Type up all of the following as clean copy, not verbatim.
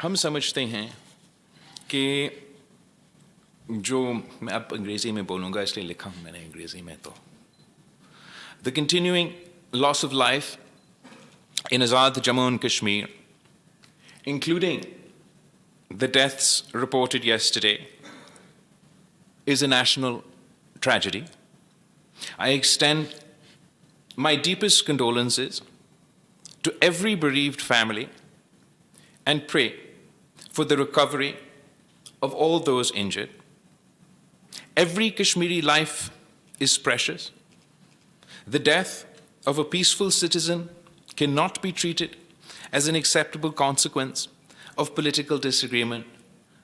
हम समझते हैं कि जो मैं अब अंग्रेज़ी में बोलूँगा इसलिए लिखा हूँ मैंने अंग्रेज़ी में तो The continuing loss of life in Azad Jammu and Kashmir, including the deaths reported yesterday, is a national tragedy. I extend my deepest condolences to every bereaved family and pray for the recovery of all those injured. Every Kashmiri life is precious. The death of a peaceful citizen cannot be treated as an acceptable consequence of political disagreement,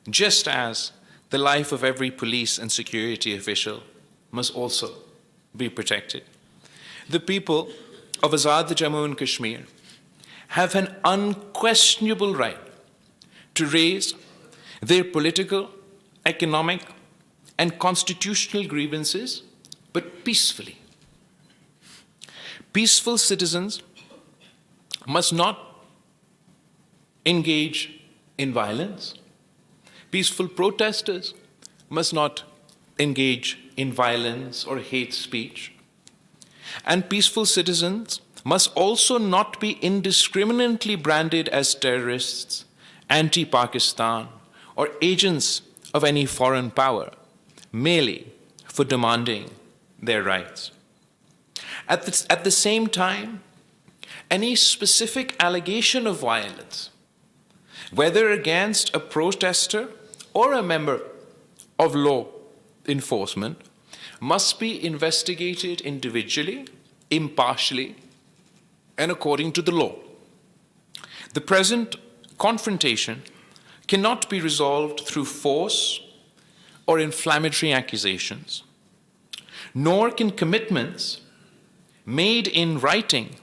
just as the life of every police and security official must also be protected. The people of Azad Jammu and Kashmir have an unquestionable right to raise their political, economic, and constitutional grievances, but peacefully. Peaceful citizens must not engage in violence. Peaceful protesters must not engage in violence or hate speech. And peaceful citizens must also not be indiscriminately branded as terrorists, anti-Pakistan, or agents of any foreign power, merely for demanding their rights. At the same time, any specific allegation of violence, whether against a protester or a member of law enforcement, must be investigated individually, impartially, and according to the law. The present confrontation cannot be resolved through force or inflammatory accusations, nor can commitments made in writing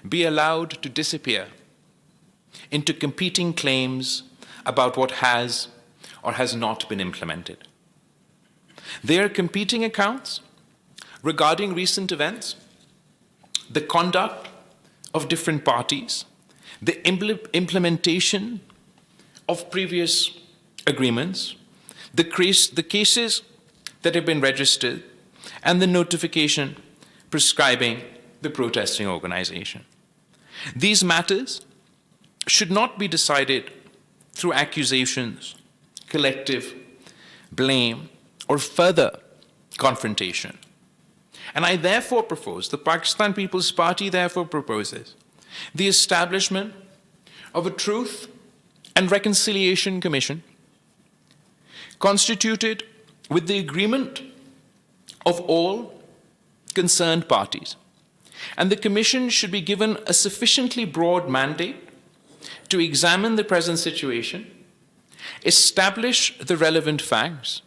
be allowed to disappear into competing claims about what has or has not been implemented. There are competing accounts regarding recent events, the conduct of different parties, the implementation of previous agreements, the cases that have been registered, and the notification prescribing the protesting organization. These matters should not be decided through accusations, collective blame, or further confrontation. And I therefore propose, the Pakistan People's Party therefore proposes, the establishment of a Truth and Reconciliation Commission constituted with the agreement of all concerned parties. And the Commission should be given a sufficiently broad mandate to examine the present situation, establish the relevant facts,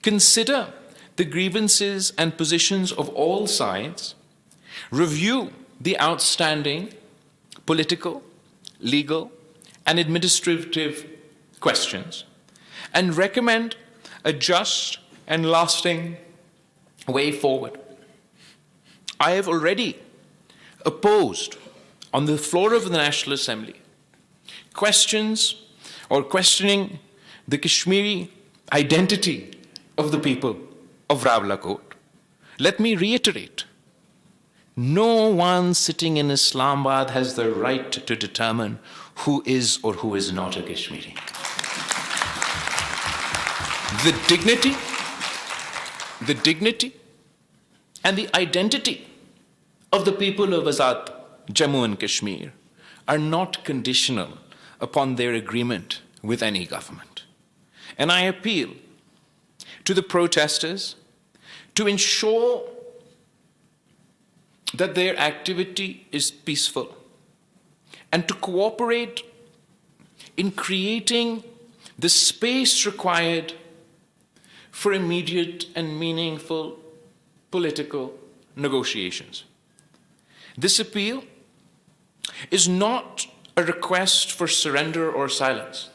consider the grievances and positions of all sides, review the outstanding political, legal, and administrative questions, and recommend a just and lasting way forward. I have already opposed on the floor of the National Assembly questions or questioning the Kashmiri identity of the people of Rawalakot. Let me reiterate, no one sitting in Islamabad has the right to determine who is or who is not a Kashmiri. The dignity and the identity of the people of Azad Jammu and Kashmir are not conditional upon their agreement with any government. And I appeal to the protesters to ensure that their activity is peaceful and to cooperate in creating the space required for immediate and meaningful political negotiations. This appeal is not a request for surrender or silence.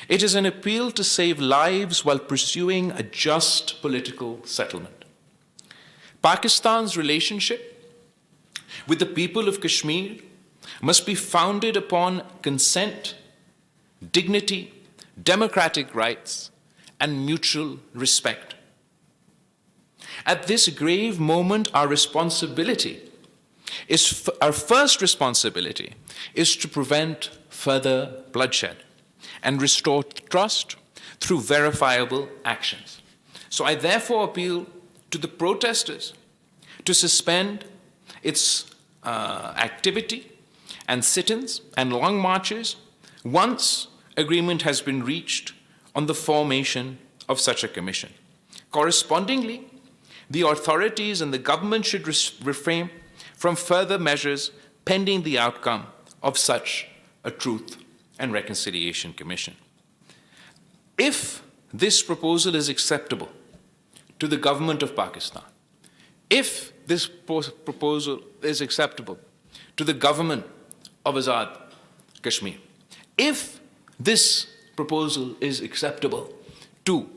It is an appeal to save lives while pursuing a just political settlement. Pakistan's relationship with the people of Kashmir must be founded upon consent, dignity, democratic rights, and mutual respect. At this grave moment, our first responsibility is to prevent further bloodshed and restore trust through verifiable actions. So I therefore appeal to the protesters to suspend its activity and sit-ins and long marches once agreement has been reached on the formation of such a commission. Correspondingly, the authorities and the government should refrain from further measures pending the outcome of such a Truth and Reconciliation Commission. If this proposal is acceptable to the government of Pakistan, if this proposal is acceptable to the government of Azad Kashmir, if this proposal is acceptable to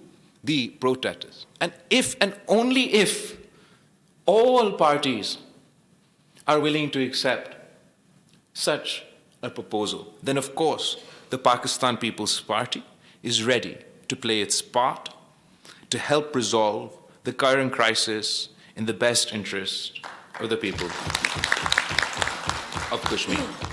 the protesters, and if and only if all parties are willing to accept such a proposal, then of course the Pakistan People's Party is ready to play its part to help resolve the current crisis in the best interest of the people of Kashmir.